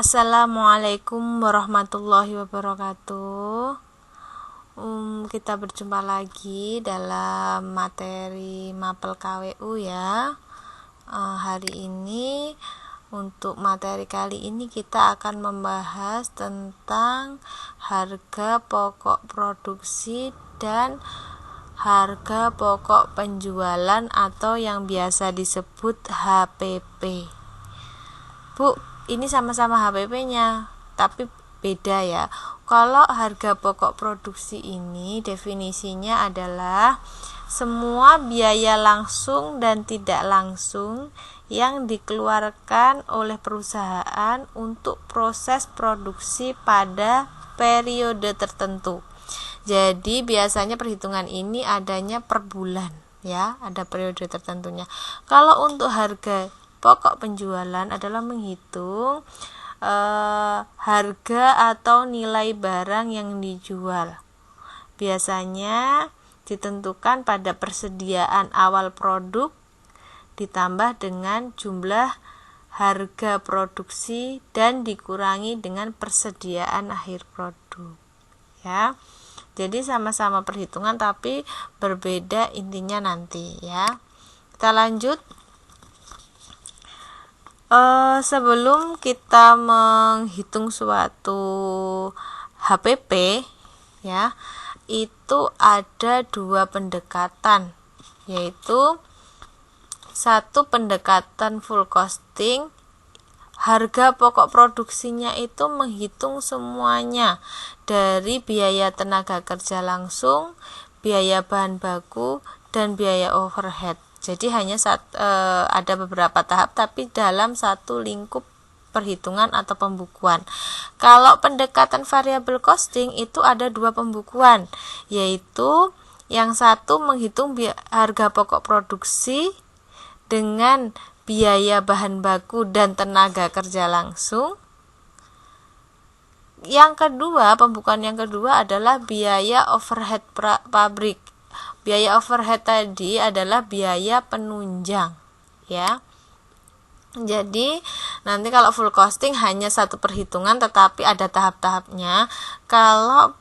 Assalamualaikum warahmatullahi wabarakatuh. Kita berjumpa lagi dalam materi mapel KWU ya. Hari ini untuk materi kali ini kita akan membahas tentang harga pokok produksi dan harga pokok penjualan atau yang biasa disebut HPP. Bu, ini sama-sama HPP-nya, tapi beda ya. Kalau harga pokok produksi ini definisinya adalah semua biaya langsung dan tidak langsung yang dikeluarkan oleh perusahaan untuk proses produksi pada periode tertentu. Jadi biasanya perhitungan ini adanya per bulan ya, ada periode tertentunya. Kalau untuk harga pokok penjualan adalah menghitung harga atau nilai barang yang dijual. Biasanya ditentukan pada persediaan awal produk ditambah dengan jumlah harga produksi dan dikurangi dengan persediaan akhir produk. Ya. Jadi sama-sama perhitungan tapi berbeda intinya nanti ya. Kita lanjut. Sebelum kita menghitung suatu HPP ya, itu ada dua pendekatan, yaitu satu pendekatan full costing. Harga pokok produksinya itu menghitung semuanya dari biaya tenaga kerja langsung, biaya bahan baku, dan biaya overhead. Jadi hanya ada beberapa tahap tapi dalam satu lingkup perhitungan atau pembukuan. Kalau pendekatan variable costing itu ada dua pembukuan, yaitu yang satu menghitung harga pokok produksi dengan biaya bahan baku dan tenaga kerja langsung. Yang kedua, pembukuan yang kedua adalah biaya overhead pabrik. Biaya overhead tadi adalah biaya penunjang ya. Jadi nanti kalau full costing hanya satu perhitungan tetapi ada tahap-tahapnya. Kalau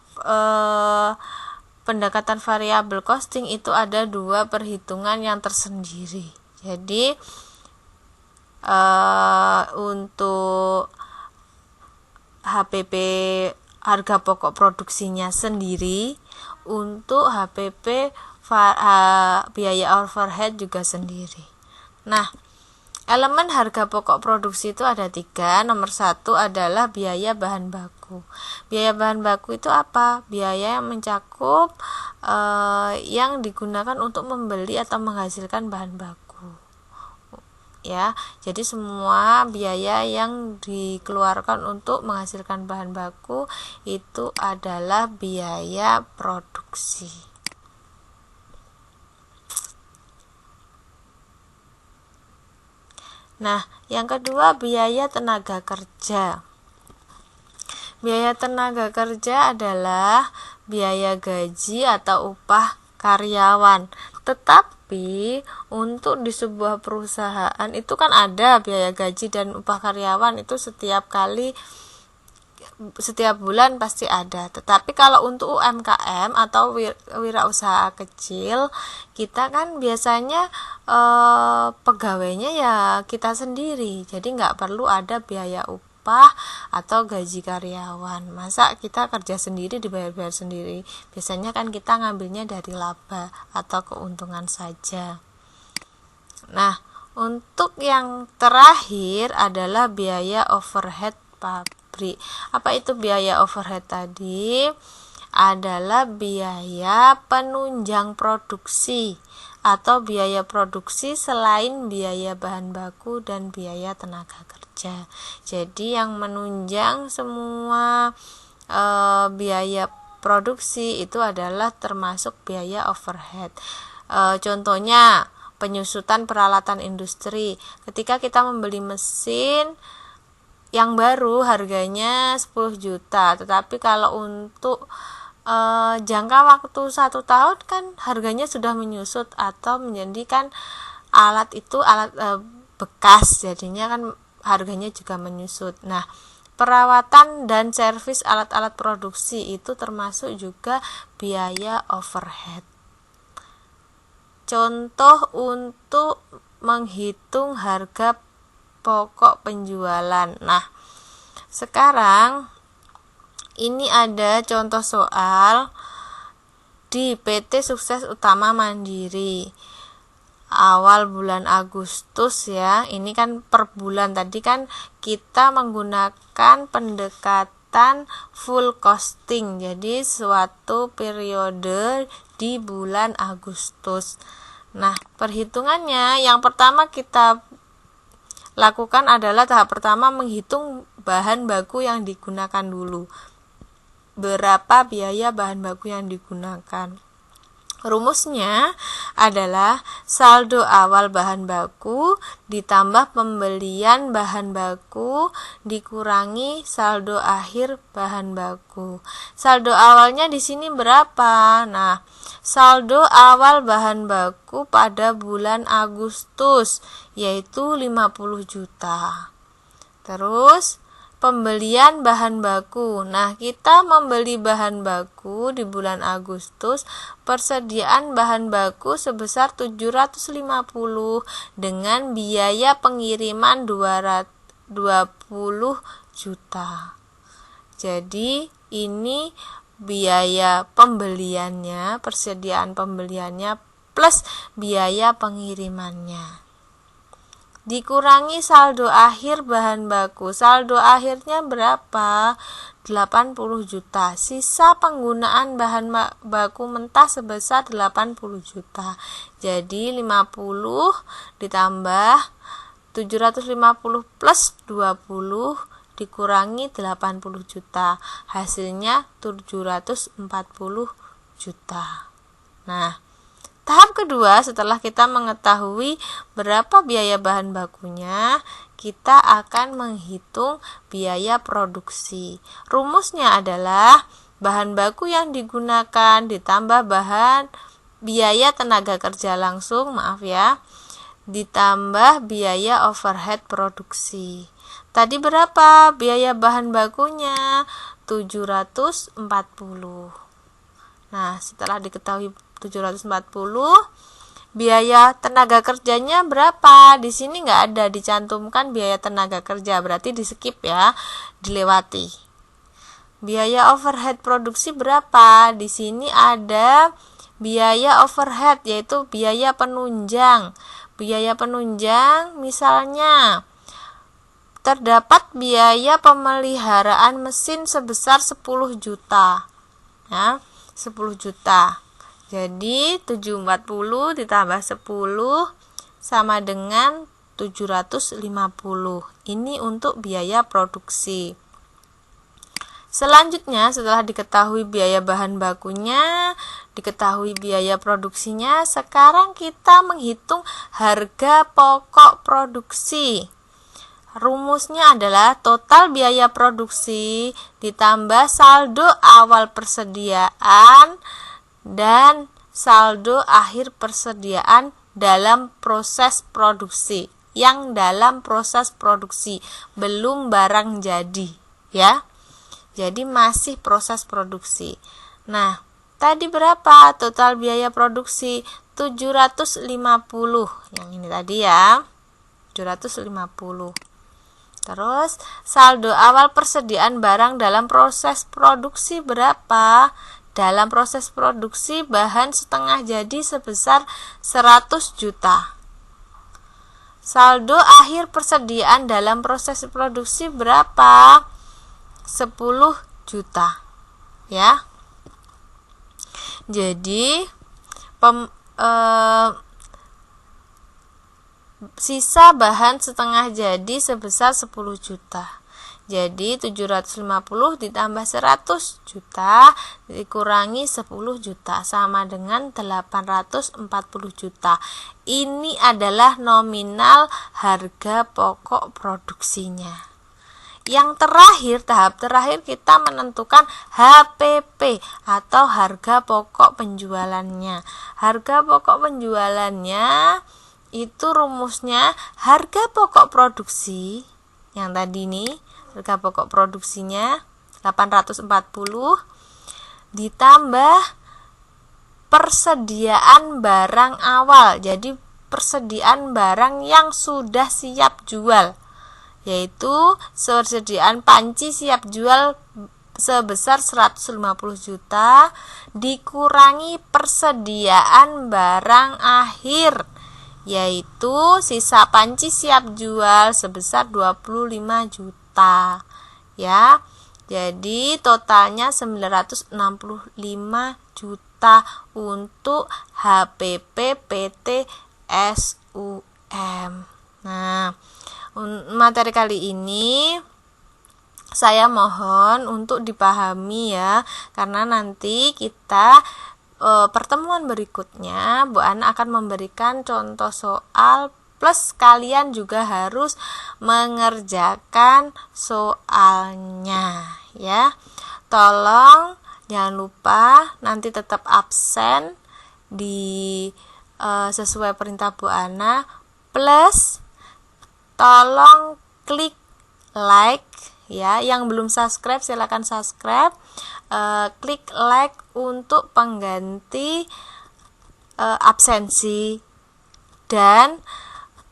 pendekatan variable costing itu ada dua perhitungan yang tersendiri. Jadi untuk HPP harga pokok produksinya sendiri, untuk HPP biaya overhead juga sendiri. Nah, elemen harga pokok produksi itu ada 3. Nomor 1 adalah biaya bahan baku. Biaya bahan baku itu apa? Biaya yang mencakup yang digunakan untuk membeli atau menghasilkan bahan baku. Ya, jadi semua biaya yang dikeluarkan untuk menghasilkan bahan baku itu adalah biaya produksi. Nah, yang kedua biaya tenaga kerja. Biaya tenaga kerja adalah biaya gaji atau upah karyawan. Tetapi untuk di sebuah perusahaan itu kan ada biaya gaji dan upah karyawan itu setiap bulan pasti ada. Tetapi kalau untuk UMKM atau wirausaha kecil, kita kan biasanya pegawainya ya kita sendiri. Jadi nggak perlu ada biaya upah atau gaji karyawan. Masa kita kerja sendiri dibayar-bayar sendiri? Biasanya kan kita ngambilnya dari laba atau keuntungan saja. Nah, untuk yang terakhir adalah biaya overhead pabrik. Apa itu biaya overhead tadi? Adalah biaya penunjang produksi atau biaya produksi selain biaya bahan baku dan biaya tenaga kerja. Jadi yang menunjang semua biaya produksi itu adalah termasuk biaya overhead. Contohnya penyusutan peralatan industri. Ketika kita membeli mesin yang baru harganya 10 juta, tetapi kalau untuk jangka waktu 1 tahun kan harganya sudah menyusut atau menjadikan alat itu alat bekas, jadinya kan harganya juga menyusut. Nah, Perawatan dan servis alat-alat produksi itu termasuk juga biaya overhead. Contoh untuk menghitung harga pokok penjualan. Nah, sekarang ini ada contoh soal di PT Sukses Utama Mandiri. Awal bulan Agustus ya, ini kan per bulan, tadi kan kita menggunakan pendekatan full costing, jadi suatu periode di bulan Agustus. Nah, perhitungannya yang pertama kita lakukan adalah tahap pertama menghitung bahan baku yang digunakan dulu. Berapa biaya bahan baku yang digunakan? Rumusnya adalah saldo awal bahan baku ditambah pembelian bahan baku dikurangi saldo akhir bahan baku. Saldo awalnya di sini berapa? Nah, saldo awal bahan baku pada bulan Agustus yaitu 50 juta. Terus pembelian bahan baku. Nah, kita membeli bahan baku di bulan Agustus, persediaan bahan baku sebesar 750 dengan biaya pengiriman 220 juta. Jadi, ini biaya pembeliannya, persediaan pembeliannya plus biaya pengirimannya. Dikurangi saldo akhir bahan baku. Saldo akhirnya berapa? 80 juta. Sisa penggunaan bahan baku mentah sebesar 80 juta. Jadi 50 ditambah 750 plus 20 dikurangi 80 juta. Hasilnya 740 juta. Nah, tahap kedua, setelah kita mengetahui berapa biaya bahan bakunya, kita akan menghitung biaya produksi. Rumusnya adalah bahan baku yang digunakan ditambah biaya tenaga kerja langsung, ditambah biaya overhead produksi. Tadi berapa biaya bahan bakunya? 740. Nah, setelah diketahui 740, biaya tenaga kerjanya berapa? Di sini nggak ada dicantumkan biaya tenaga kerja, berarti di skip ya, dilewati. Biaya overhead produksi berapa? Di sini ada biaya overhead, yaitu biaya penunjang. Biaya penunjang misalnya terdapat biaya pemeliharaan mesin sebesar 10 juta. Ya, 10 juta. Jadi 740 ditambah 10 sama dengan 750. Ini untuk biaya produksi. Selanjutnya, setelah diketahui biaya bahan bakunya, diketahui biaya produksinya, sekarang kita menghitung harga pokok produksi. Rumusnya adalah total biaya produksi ditambah saldo awal persediaan dan saldo akhir persediaan dalam proses produksi. Yang dalam proses produksi, belum barang jadi, ya. Jadi masih proses produksi. Nah, tadi berapa total biaya produksi? 750. Yang ini tadi ya. 750. Terus saldo awal persediaan barang dalam proses produksi berapa? Dalam proses produksi bahan setengah jadi sebesar 100 juta. Saldo akhir persediaan dalam proses produksi berapa? 10 juta. Ya. Jadi sisa bahan setengah jadi sebesar 10 juta. Jadi 750 ditambah 100 juta dikurangi 10 juta sama dengan 840 juta. Ini adalah nominal harga pokok produksinya. Yang terakhir, tahap terakhir kita menentukan HPP atau harga pokok penjualannya. Harga pokok penjualannya itu rumusnya harga pokok produksi yang tadi nih harga pokok produksinya 840 ditambah persediaan barang awal. Jadi persediaan barang yang sudah siap jual, yaitu persediaan panci siap jual sebesar 150 juta dikurangi persediaan barang akhir, yaitu sisa panci siap jual sebesar 25 juta ya. Jadi totalnya 965 juta untuk HPP PT SUM. Nah, materi kali ini saya mohon untuk dipahami ya, karena nanti kita pertemuan berikutnya Bu Ana akan memberikan contoh soal, plus kalian juga harus mengerjakan soalnya ya. Tolong jangan lupa nanti tetap absen di sesuai perintah Bu Ana, plus tolong klik like ya. Yang belum subscribe silakan subscribe, klik like untuk pengganti absensi, dan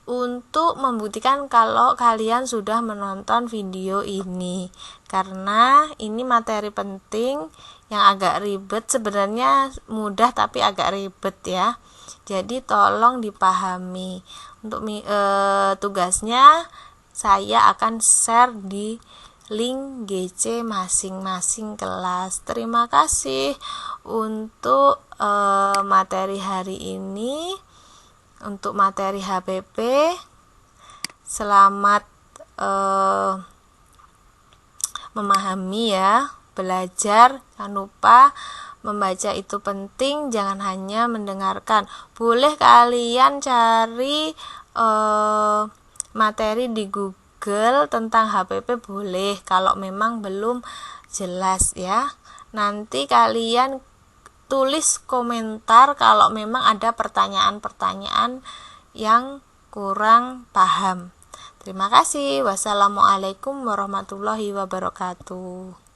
untuk membuktikan kalau kalian sudah menonton video ini, karena ini materi penting yang agak ribet, sebenarnya mudah tapi agak ribet ya. Jadi tolong dipahami. Untuk tugasnya saya akan share di link GC masing-masing kelas. Terima kasih untuk materi hari ini. Untuk materi HPP, selamat memahami ya, belajar. Jangan lupa membaca itu penting, jangan hanya mendengarkan. Boleh kalian cari materi di Google tentang HPP, boleh kalau memang belum jelas ya. Nanti kalian tulis komentar kalau memang ada pertanyaan-pertanyaan yang kurang paham. Terima kasih. Wassalamualaikum warahmatullahi wabarakatuh.